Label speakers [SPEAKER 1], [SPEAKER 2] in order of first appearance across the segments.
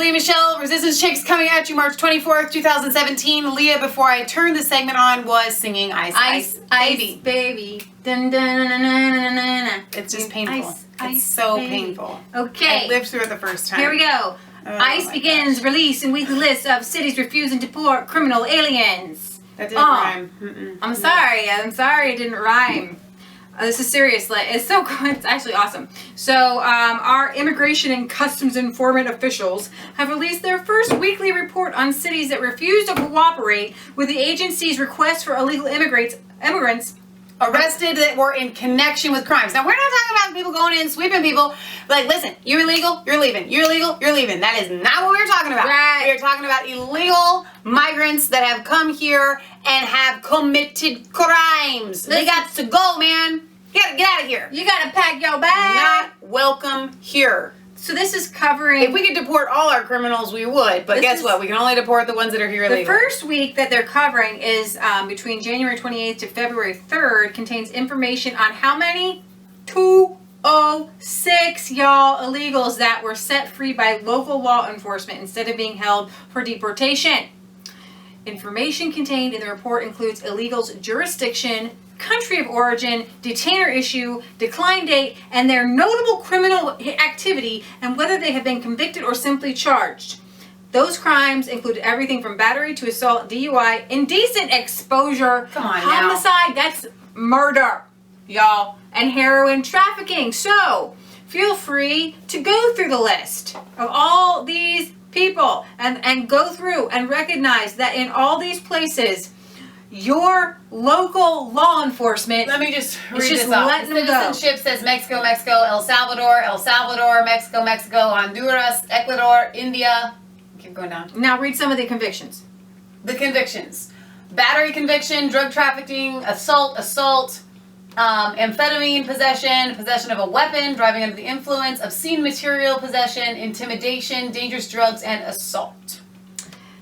[SPEAKER 1] Leah Michelle, Resistance Chicks, coming at you March 24th, 2017. Leah, before I turned the segment on, was singing Ice, Ice, Baby.
[SPEAKER 2] Ice, baby. Dun, dun, dun, dun, dun, dun, dun.
[SPEAKER 1] It's just painful.
[SPEAKER 2] Ice,
[SPEAKER 1] it's so
[SPEAKER 2] baby.
[SPEAKER 1] painful.
[SPEAKER 2] Okay.
[SPEAKER 1] I lived through it the first time.
[SPEAKER 2] Here we go. ICE begins release and weekly list of cities refusing to deport criminal aliens.
[SPEAKER 1] That didn't rhyme.
[SPEAKER 2] I'm sorry it didn't rhyme. This is serious. It's so good. It's actually awesome. So our immigration and customs informant officials have released their first weekly report on cities that refuse to cooperate with the agency's request for illegal immigrants
[SPEAKER 1] arrested that were in connection with crimes. Now, we're not talking about people going in, sweeping people. Like, listen, you're illegal, you're leaving. You're illegal, you're leaving. That is not what we're talking about.
[SPEAKER 2] Right.
[SPEAKER 1] We're talking about illegal migrants that have come here and have committed crimes. They got to go, man. You gotta get out of here.
[SPEAKER 2] You gotta pack your bag.
[SPEAKER 1] Not welcome here.
[SPEAKER 2] So this is covering...
[SPEAKER 1] If we could deport all our criminals, we would. But guess what? We can only deport the ones that are here illegally.
[SPEAKER 2] The first week that they're covering is between January 28th to February 3rd, contains information on how many? 206, y'all, illegals that were set free by local law enforcement instead of being held for deportation. Information contained in the report includes illegals' jurisdiction, country of origin, detainer issue, decline date, and their notable criminal activity, and whether they have been convicted or simply charged. Those crimes include everything from battery to assault, DUI, indecent exposure, homicide, that's murder, y'all, and heroin trafficking. So, feel free to go through the list of all these people and go through and recognize that in all these places, your local law enforcement.
[SPEAKER 1] Let me just read
[SPEAKER 2] just
[SPEAKER 1] this off.
[SPEAKER 2] letting them go.
[SPEAKER 1] Citizenship says Mexico, Mexico, El Salvador, Mexico, Mexico, Honduras, Ecuador, India. Keep going down.
[SPEAKER 2] Now read some of the convictions.
[SPEAKER 1] The convictions: battery conviction, drug trafficking, assault, amphetamine possession of a weapon, driving under the influence, obscene material possession, intimidation, dangerous drugs, and assault.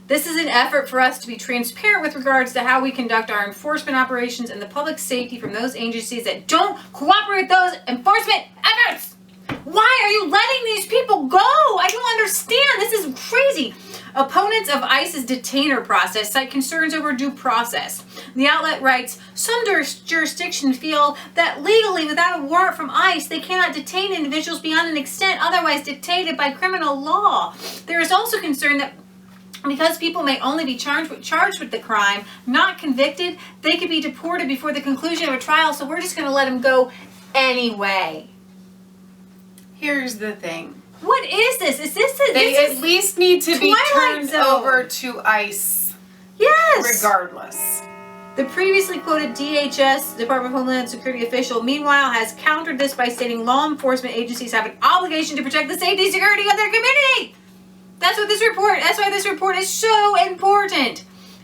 [SPEAKER 2] This is an effort for us to be transparent with regards to how we conduct our enforcement operations and the public safety from those agencies that don't cooperate with those enforcement efforts. Why are you letting these people go? I don't understand. This is crazy. Opponents of ICE's detainer process cite concerns over due process. The outlet writes, some jurisdictions feel that legally, without a warrant from ICE, they cannot detain individuals beyond an extent otherwise dictated by criminal law. There is also concern that because people may only be charged with the crime, not convicted, they could be deported before the conclusion of a trial, so we're just going to let them go anyway.
[SPEAKER 1] Here's the thing.
[SPEAKER 2] What is this?
[SPEAKER 1] They at least need to be turned over to ICE.
[SPEAKER 2] Yes.
[SPEAKER 1] Regardless.
[SPEAKER 2] The previously quoted DHS, Department of Homeland Security official, meanwhile, has countered this by stating law enforcement agencies have an obligation to protect the safety and security of their community. That's why this report is so important.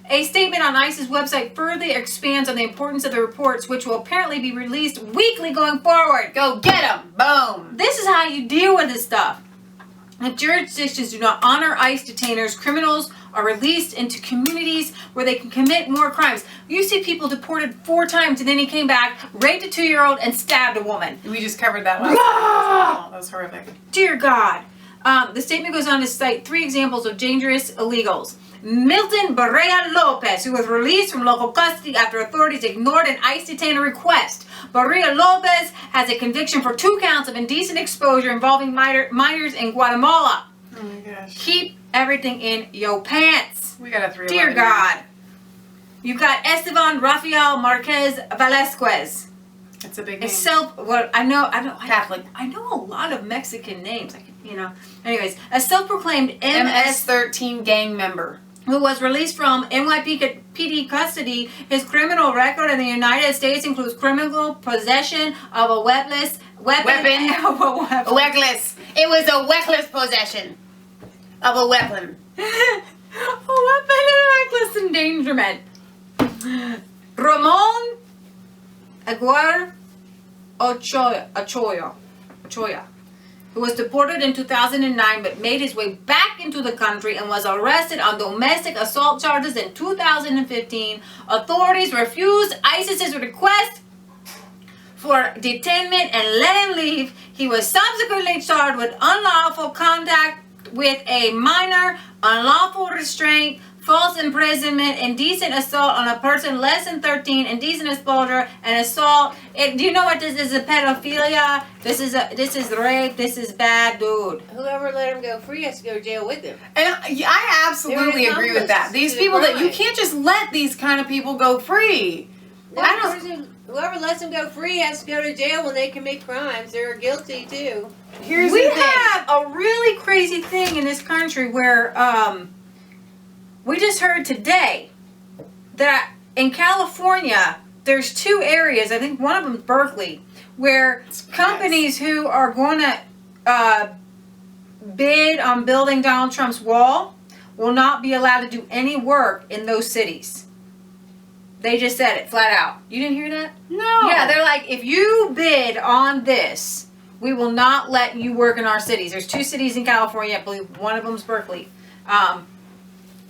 [SPEAKER 2] A statement on ICE's website further expands on the importance of the reports, which will apparently be released weekly going forward.
[SPEAKER 1] Go get them. Boom.
[SPEAKER 2] This is how you deal with this stuff. If jurisdictions do not honor ICE detainers, criminals are released into communities where they can commit more crimes. You see people deported 4 times and then he came back, raped a 2-year-old, and stabbed a woman.
[SPEAKER 1] We just covered that last time. That was horrific.
[SPEAKER 2] Dear God. The statement goes on to cite 3 examples of dangerous illegals. Milton Barrea Lopez, who was released from local custody after authorities ignored an ICE detainer request. Barrea Lopez has a conviction for 2 counts of indecent exposure involving minors in Guatemala.
[SPEAKER 1] Oh my gosh.
[SPEAKER 2] Keep everything in your pants.
[SPEAKER 1] We got a 3.
[SPEAKER 2] Dear God. You've got Esteban Rafael Marquez Velasquez.
[SPEAKER 1] It's a big name.
[SPEAKER 2] Catholic. I know a lot of Mexican names. Anyways, a self-proclaimed
[SPEAKER 1] MS-13 gang member
[SPEAKER 2] who was released from NYPD custody. His criminal record in the United States includes criminal possession of a weapon.
[SPEAKER 1] Weckless. It was a weckless possession of a weapon.
[SPEAKER 2] A weapon and reckless endangerment. Ramon Aguirre Ochoa, who was deported in 2009 but made his way back into the country and was arrested on domestic assault charges in 2015. Authorities refused ISIS's request for detainment and let him leave. He was subsequently charged with unlawful contact with a minor, unlawful restraint, false imprisonment, indecent assault on a person less than 13, indecent exposure, and assault. Do you know what this is? A pedophilia. This is rape. This is bad, dude.
[SPEAKER 3] Whoever let him go free has to go to jail with him.
[SPEAKER 1] And I absolutely agree with that. These people that you can't just let these kind of people go free.
[SPEAKER 3] Whoever lets them go free has to go to jail when they commit crimes. They're guilty too.
[SPEAKER 2] We have a really crazy thing in this country where we just heard today that in California there's 2 areas, I think one of them is Berkeley, where companies who are going to bid on building Donald Trump's wall will not be allowed to do any work in those cities. They just said it flat out. You didn't hear that?
[SPEAKER 1] No.
[SPEAKER 2] Yeah, they're like, if you bid on this, we will not let you work in our cities. There's 2 cities in California. I believe one of them's Berkeley.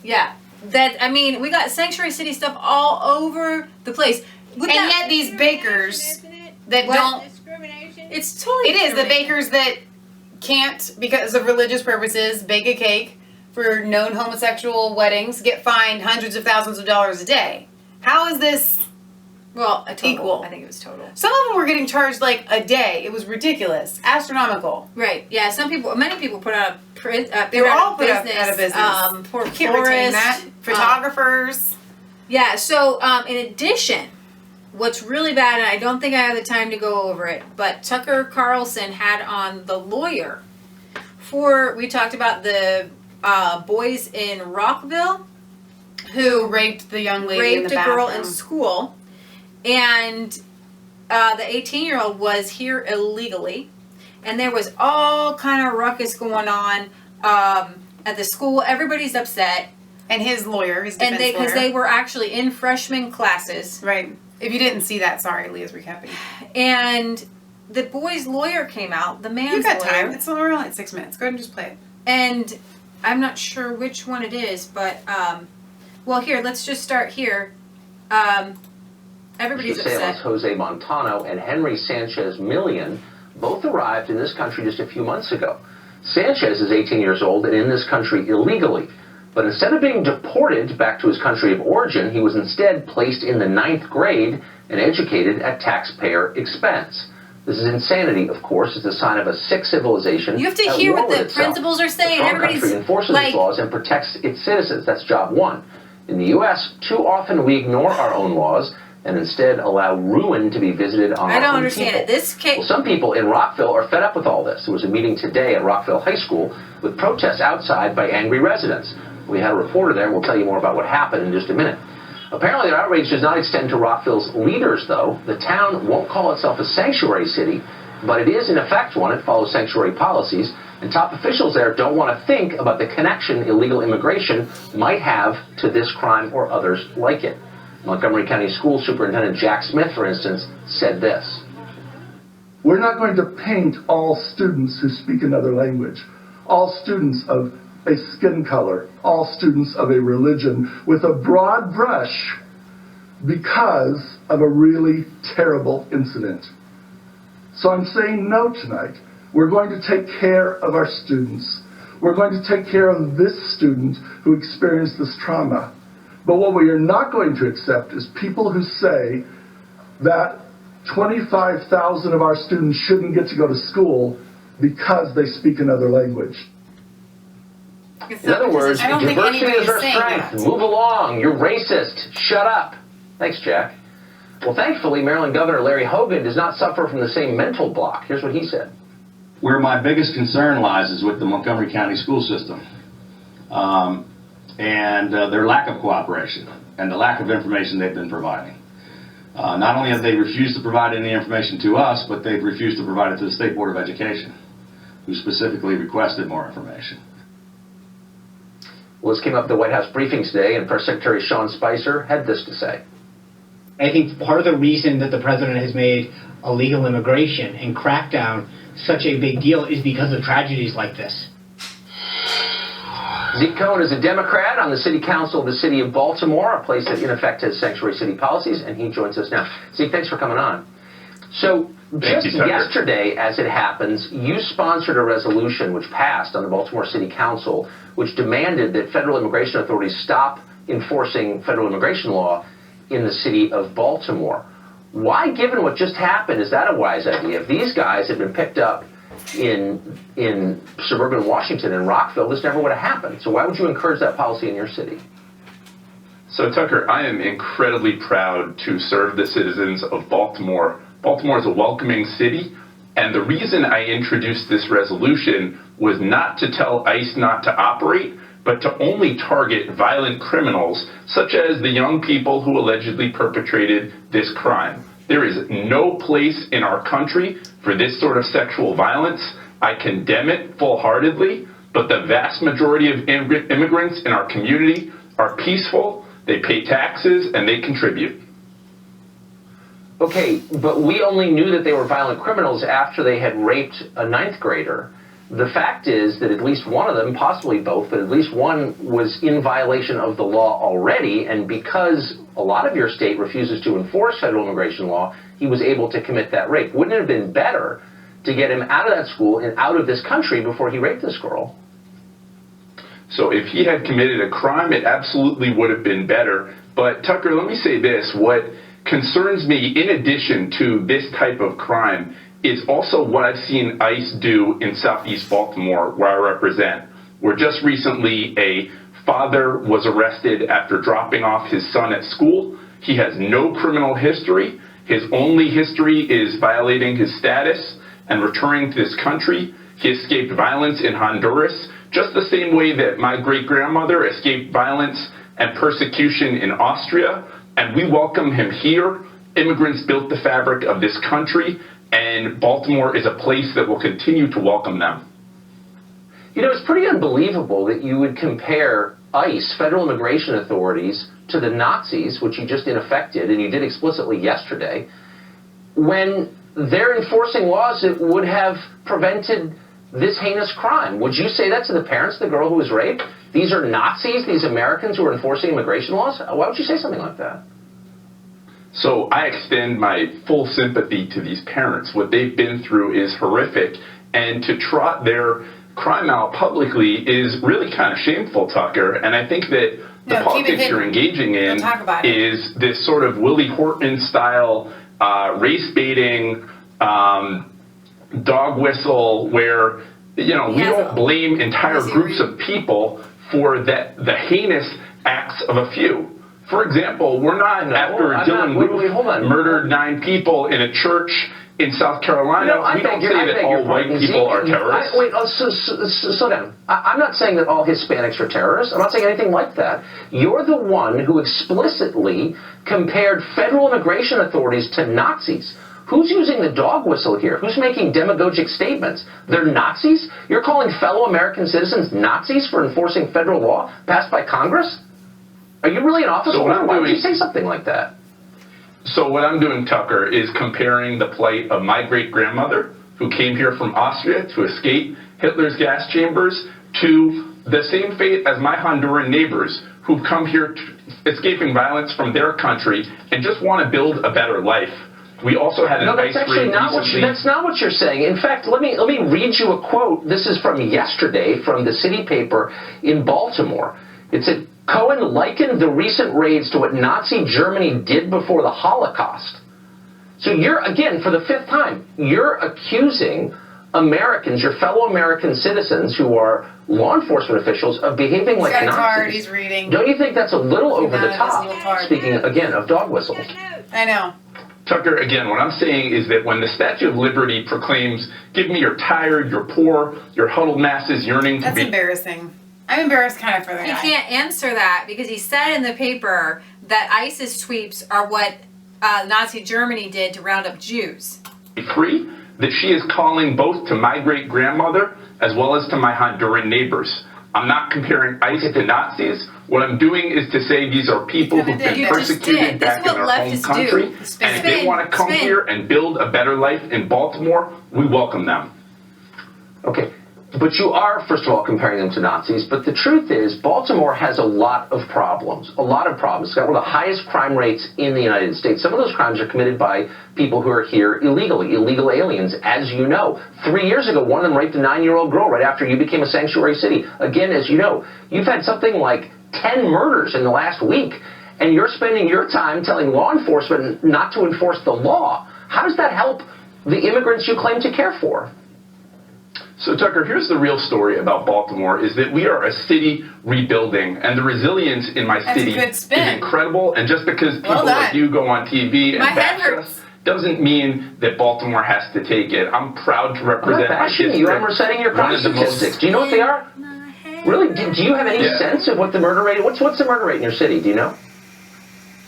[SPEAKER 2] Yeah. We got sanctuary city stuff all over the place.
[SPEAKER 1] Yet these bakers that don't...
[SPEAKER 3] Discrimination?
[SPEAKER 2] It's totally
[SPEAKER 1] It is. The bakers that can't, because of religious purposes, bake a cake for known homosexual weddings get fined hundreds of thousands of dollars a day. How is this equal?
[SPEAKER 2] I think it was total.
[SPEAKER 1] Some of them were getting charged like a day. It was ridiculous. Astronomical.
[SPEAKER 2] Right. Yeah, many people put out
[SPEAKER 1] They were all put out of business.
[SPEAKER 2] Poor
[SPEAKER 1] Can't retain that. Photographers.
[SPEAKER 2] Yeah, so in addition, what's really bad, and I don't think I have the time to go over it, but Tucker Carlson had on the lawyer we talked about the boys in Rockville who
[SPEAKER 1] raped the young lady in the
[SPEAKER 2] bathroom. Raped a girl in
[SPEAKER 1] bathroom.
[SPEAKER 2] school, and the 18-year-old was here illegally, and there was all kind of ruckus going on at the school. Everybody's upset.
[SPEAKER 1] And his lawyer, his defense lawyer.
[SPEAKER 2] Because they were actually in freshman classes.
[SPEAKER 1] Right. If you didn't see that, sorry, Leah's recapping.
[SPEAKER 2] And the boy's lawyer came out, the man's lawyer.
[SPEAKER 1] You got time. It's only like 6 minutes. Go ahead and just play it.
[SPEAKER 2] And I'm not sure which one it is, but, well, here, let's just start here. Everybody's upset.
[SPEAKER 4] Jose Montano and Henry Sanchez Millian both arrived in this country just a few months ago. Sanchez is 18 years old and in this country illegally. But instead of being deported back to his country of origin, he was instead placed in the 9th grade and educated at taxpayer expense. This is insanity, of course. It's a sign of a sick civilization.
[SPEAKER 2] You have to hear what the principals are saying.
[SPEAKER 4] The country enforces its laws and protects its citizens. That's job one. In the U.S., too often we ignore our own laws and instead allow ruin to be visited on our own people.
[SPEAKER 2] I don't understand it. This case...
[SPEAKER 4] Well, some people in Rockville are fed up with all this. There was a meeting today at Rockville High School with protests outside by angry residents. We had a reporter there, and we'll tell you more about what happened in just a minute. Apparently, their outrage does not extend to Rockville's leaders, though. The town won't call itself a sanctuary city, but it is, in effect, one. It follows sanctuary policies, and top officials there don't want to think about the connection illegal immigration might have to this crime or others like it. Montgomery County School Superintendent Jack Smith, for instance, said this.
[SPEAKER 5] We're not going to paint all students who speak another language, all students of a skin color, all students of a religion with a broad brush because of a really terrible incident. So I'm saying no tonight. We're going to take care of our students. We're going to take care of this student who experienced this trauma. But what we are not going to accept is people who say that 25,000 of our students shouldn't get to go to school because they speak another language.
[SPEAKER 4] In other words, diversity is our strength. Move along. You're racist. Shut up. Thanks, Jack. Well, thankfully, Maryland Governor Larry Hogan does not suffer from the same mental block. Here's what he said.
[SPEAKER 6] Where my biggest concern lies is with the Montgomery County school system and their lack of cooperation and the lack of information they've been providing. Not only have they refused to provide any information to us, but they've refused to provide it to the State Board of Education, who specifically requested more information.
[SPEAKER 4] Well, this came up at the White House briefing today, and Press Secretary Sean Spicer had this to say.
[SPEAKER 7] I think part of the reason that the president has made illegal immigration and crackdown such a big deal is because of tragedies like this.
[SPEAKER 4] Zeke Cohen is a Democrat on the City Council of the City of Baltimore, a place that in effect has sanctuary city policies, and he joins us now. Zeke, thanks for coming on. So
[SPEAKER 8] Thank
[SPEAKER 4] just
[SPEAKER 8] you, Tucker.
[SPEAKER 4] yesterday, as it happens, you sponsored a resolution which passed on the Baltimore City Council, which demanded that federal immigration authorities stop enforcing federal immigration law in the city of Baltimore. Why, given what just happened, is that a wise idea? If these guys had been picked up in suburban Washington and Rockville, this never would have happened. So why would you encourage that policy in your city?
[SPEAKER 8] So Tucker, I am incredibly proud to serve the citizens of Baltimore. Baltimore is a welcoming city, and the reason I introduced this resolution was not to tell ICE not to operate, but to only target violent criminals, such as the young people who allegedly perpetrated this crime. There is no place in our country for this sort of sexual violence. I condemn it full-heartedly, but the vast majority of immigrants in our community are peaceful, they pay taxes, and they contribute.
[SPEAKER 4] Okay, but we only knew that they were violent criminals after they had raped a 9th grader. The fact is that at least one of them, possibly both, but at least one was in violation of the law already, and because a lot of your state refuses to enforce federal immigration law, he was able to commit that rape. Wouldn't it have been better to get him out of that school and out of this country before he raped this girl?
[SPEAKER 8] So if he had committed a crime, it absolutely would have been better. But Tucker, let me say this. What concerns me, in addition to this type of crime, is also what I've seen ICE do in Southeast Baltimore, where I represent, where just recently a father was arrested after dropping off his son at school. He has no criminal history. His only history is violating his status and returning to this country. He escaped violence in Honduras, just the same way that my great-grandmother escaped violence and persecution in Austria, and we welcome him here. Immigrants built the fabric of this country, and Baltimore is a place that will continue to welcome them.
[SPEAKER 4] You know, it's pretty unbelievable that you would compare ICE, federal immigration authorities, to the Nazis, which you just in effect did, and you did explicitly yesterday, when they're enforcing laws that would have prevented this heinous crime. Would you say that to the parents of the girl who was raped? These are Nazis, these Americans who are enforcing immigration laws? Why would you say something like that?
[SPEAKER 8] So I extend my full sympathy to these parents. What they've been through is horrific, and to trot their crime out publicly is really kind of shameful, Tucker. And I think that the politics you're engaging in is this sort of Willie Horton-style race-baiting dog whistle where, you know, we don't blame entire groups of people for the heinous acts of a few. For example, we're not after Dylan Roof murdered 9 people in a church in South Carolina. We don't say that all white people are terrorists.
[SPEAKER 4] Wait, slow down. I'm not saying that all Hispanics are terrorists. I'm not saying anything like that. You're the one who explicitly compared federal immigration authorities to Nazis. Who's using the dog whistle here? Who's making demagogic statements? They're Nazis? You're calling fellow American citizens Nazis for enforcing federal law passed by Congress? Are you really an officer? Why would you say something like that?
[SPEAKER 8] So what I'm doing, Tucker, is comparing the plight of my great-grandmother, who came here from Austria to escape Hitler's gas chambers, to the same fate as my Honduran neighbors, who've come here escaping violence from their country and just want to build a better life. We also had an ice raid recently.
[SPEAKER 4] That's not what you're saying. In fact, let me read you a quote. This is from yesterday from the city paper in Baltimore. It said, Cohen likened the recent raids to what Nazi Germany did before the Holocaust. So you're, again, for the 5th time, you're accusing Americans, your fellow American citizens who are law enforcement officials, of behaving like Nazis.
[SPEAKER 1] Card, he's reading.
[SPEAKER 4] Don't you think that's a little over the top? Speaking, again, of dog whistles.
[SPEAKER 1] I know.
[SPEAKER 8] Tucker, again, what I'm saying is that when the Statue of Liberty proclaims, give me your tired, your poor, your huddled masses yearning to be...
[SPEAKER 1] That's embarrassing. I'm embarrassed kind of for the guy.
[SPEAKER 2] He can't answer that because he said in the paper that ISIS sweeps are what Nazi Germany did to round up Jews.
[SPEAKER 8] Free, that she is calling both to my great-grandmother as well as to my Honduran neighbors. I'm not comparing ICE to Nazis. What I'm doing is to say these are people who've been persecuted back in their home country. And if they want to come here and build a better life in Baltimore, we welcome them.
[SPEAKER 4] Okay. But you are, first of all, comparing them to Nazis. But the truth is, Baltimore has a lot of problems. A lot of problems. It's got one of the highest crime rates in the United States. Some of those crimes are committed by people who are here illegally, illegal aliens, as you know. 3 years ago, one of them raped a 9-year-old girl right after you became a sanctuary city. Again, as you know, you've had something like 10 murders in the last week, and you're spending your time telling law enforcement not to enforce the law. How does that help the immigrants you claim to care for?
[SPEAKER 8] So, Tucker, here's the real story about Baltimore, is that we are a city rebuilding, and the resilience in my
[SPEAKER 1] That's a
[SPEAKER 8] city
[SPEAKER 1] good
[SPEAKER 8] is
[SPEAKER 1] spin.
[SPEAKER 8] incredible, and just because people
[SPEAKER 1] Well
[SPEAKER 8] like
[SPEAKER 1] done.
[SPEAKER 8] you go on TV and
[SPEAKER 1] My head
[SPEAKER 8] bash
[SPEAKER 1] hurts.
[SPEAKER 8] us doesn't mean that Baltimore has to take it. I'm proud to
[SPEAKER 4] I'm
[SPEAKER 8] represent
[SPEAKER 4] not
[SPEAKER 8] my
[SPEAKER 4] bashing
[SPEAKER 8] district.
[SPEAKER 4] you. I'm reciting your crime
[SPEAKER 8] One of the most-
[SPEAKER 4] statistics. Do you know what they are? Really? Do you have any
[SPEAKER 8] Yeah.
[SPEAKER 4] sense of what the murder rate? What's the murder rate in your city? Do you know?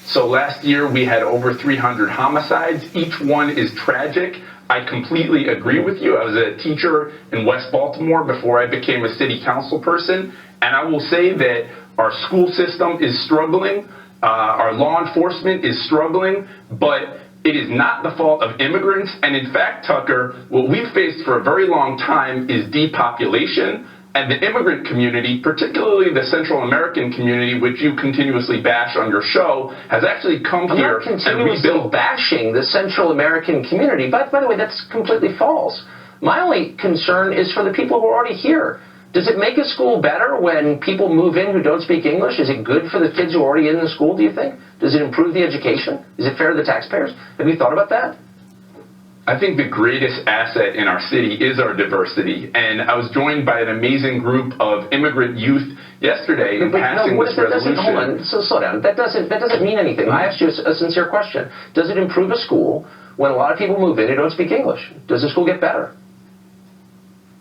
[SPEAKER 8] So last year we had over 300 homicides. Each one is tragic. I completely agree with you. I was a teacher in West Baltimore before I became a city council person, and I will say that our school system is struggling, our law enforcement is struggling, but it is not the fault of immigrants. And in fact, Tucker, what we've faced for a very long time is depopulation. And the immigrant community, particularly the Central American community, which you continuously bash on your show, has actually come
[SPEAKER 4] I'm
[SPEAKER 8] here
[SPEAKER 4] not
[SPEAKER 8] and
[SPEAKER 4] continuously
[SPEAKER 8] rebuilt.
[SPEAKER 4] bashing the Central American community. By the way, that's completely false. My only concern is for the people who are already here. Does it make a school better when people move in who don't speak English? Is it good for the kids who are already in the school, do you think? Does it improve the education? Is it fair to the taxpayers? Have you thought about that?
[SPEAKER 8] I think the greatest asset in our city is our diversity. And I was joined by an amazing group of immigrant youth yesterday in passing
[SPEAKER 4] what
[SPEAKER 8] this
[SPEAKER 4] if that doesn't, hold
[SPEAKER 8] resolution.
[SPEAKER 4] on, so slow down. That doesn't mean anything. I asked you a sincere question. Does it improve a school when a lot of people move in who don't speak English? Does the school get better?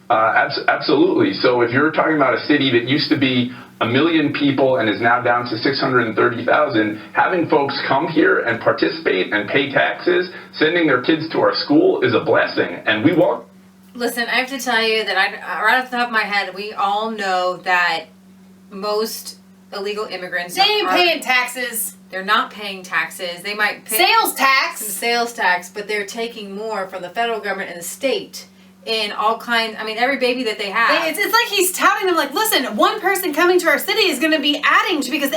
[SPEAKER 8] Absolutely. So if you're talking about a city that used to be 1 million people and is now down to 630,000, having folks come here and participate and pay taxes, sending their kids to our school is a blessing. And we walk.
[SPEAKER 2] Listen, I have to tell you that right off the top of my head, we all know that most illegal immigrants
[SPEAKER 1] They ain't paying taxes.
[SPEAKER 2] They're not paying taxes. They might pay
[SPEAKER 1] Sales
[SPEAKER 2] some
[SPEAKER 1] tax.
[SPEAKER 2] sales tax, but they're taking more from the federal government and the state in all kinds. I mean, every baby that they have.
[SPEAKER 1] It's like he's touting them like, listen, one person coming to our city is going to be adding to, because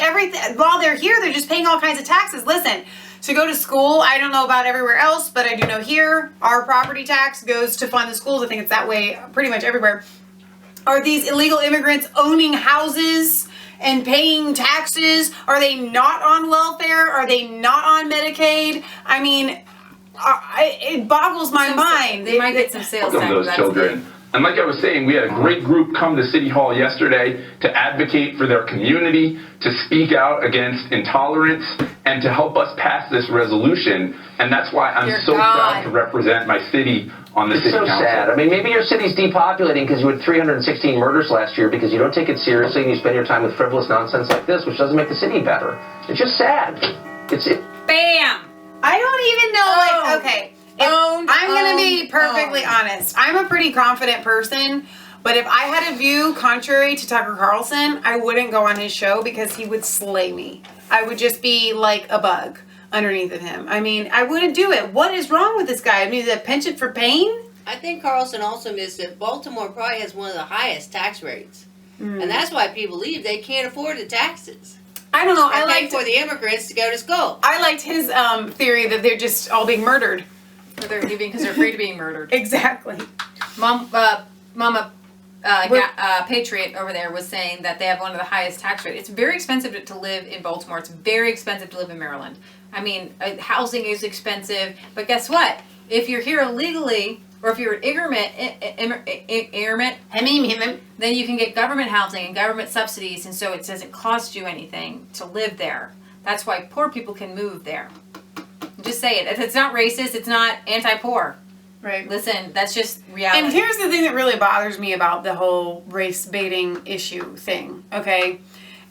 [SPEAKER 1] while they're here, they're just paying all kinds of taxes. Listen, to go to school, I don't know about everywhere else, but I do know here, our property tax goes to fund the schools. I think it's that way pretty much everywhere. Are these illegal immigrants owning houses and paying taxes? Are they not on welfare? Are they not on Medicaid? I mean, it boggles my mind.
[SPEAKER 2] They might get some sales tax.
[SPEAKER 8] Welcome those children. And like I was saying, we had a great group come to City Hall yesterday to advocate for their community, to speak out against intolerance, and to help us pass this resolution. And that's why I'm
[SPEAKER 2] Dear
[SPEAKER 8] so proud
[SPEAKER 2] God.
[SPEAKER 8] to represent my city on the
[SPEAKER 4] It's
[SPEAKER 8] city
[SPEAKER 4] so
[SPEAKER 8] council.
[SPEAKER 4] sad. I mean, maybe your city's depopulating because you had 316 murders last year because you don't take it seriously and you spend your time with frivolous nonsense like this, which doesn't make the city better. It's just sad.
[SPEAKER 2] Bam!
[SPEAKER 1] I don't even know, like, okay. I'm going to be perfectly honest. I'm a pretty confident person, but if I had a view contrary to Tucker Carlson, I wouldn't go on his show because he would slay me. I would just be like a bug underneath of him. I mean, I wouldn't do it. What is wrong with this guy? I mean, is it a penchant for pain?
[SPEAKER 3] I think Carlson also missed that Baltimore probably has one of the highest tax rates. And that's why people leave. They can't afford the taxes.
[SPEAKER 1] I don't know.
[SPEAKER 3] I like for the immigrants to go to school.
[SPEAKER 1] I liked his theory that they're just all being murdered.
[SPEAKER 2] They're leaving because they're afraid of being murdered.
[SPEAKER 1] Exactly.
[SPEAKER 2] Mama Patriot over there was saying that they have one of the highest tax rates. It's very expensive to live in Baltimore. It's very expensive to live in Maryland. I mean, housing is expensive. But guess what? If you're here illegally, or if you're an immigrant, then you can get government housing and government subsidies, and so it doesn't cost you anything to live there. That's why poor people can move there. Just say it. It's not racist. It's not anti-poor.
[SPEAKER 1] Right.
[SPEAKER 2] Listen, that's just reality.
[SPEAKER 1] And here's the thing that really bothers me about the whole race baiting issue thing, okay?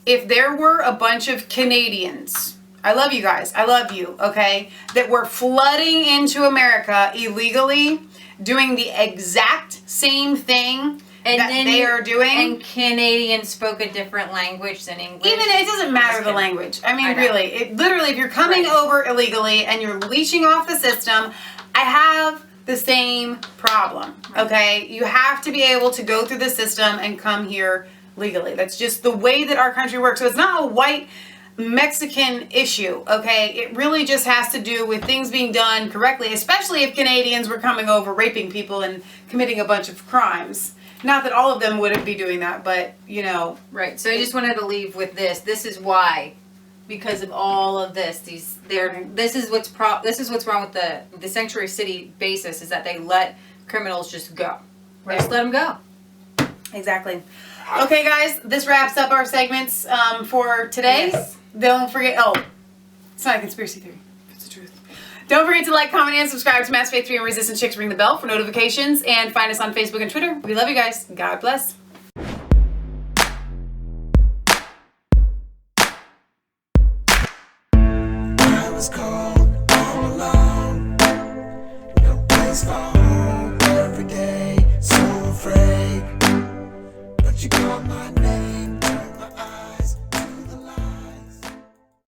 [SPEAKER 1] If there were a bunch of Canadians, I love you guys, I love you, okay, that were flooding into America illegally, doing the exact same thing that they are doing.
[SPEAKER 2] And Canadians spoke a different language than English.
[SPEAKER 1] Even it doesn't matter the language. I mean, really, literally, if you're coming over illegally and you're leeching off the system, I have the same problem, okay? You have to be able to go through the system and come here legally. That's just the way that our country works. So it's not a white Mexican issue, okay? It really just has to do with things being done correctly, especially if Canadians were coming over, raping people and committing a bunch of crimes. Not that all of them wouldn't be doing that, but, you know.
[SPEAKER 2] Right. So I just wanted to leave with this. This is why, because of all of this, this is what's wrong with the sanctuary city basis, is that they let criminals just go. They just let them go.
[SPEAKER 1] Exactly. Okay, guys, this wraps up our segments for today.
[SPEAKER 2] Yes.
[SPEAKER 1] Don't forget. Oh, it's not a conspiracy theory. It's the truth. Don't forget to like, comment, and subscribe to Mass Faith 3 and Resistant Chicks. Ring the bell for notifications, and find us on Facebook and Twitter. We love you guys. God bless.
[SPEAKER 9] I was cold all alone, no place for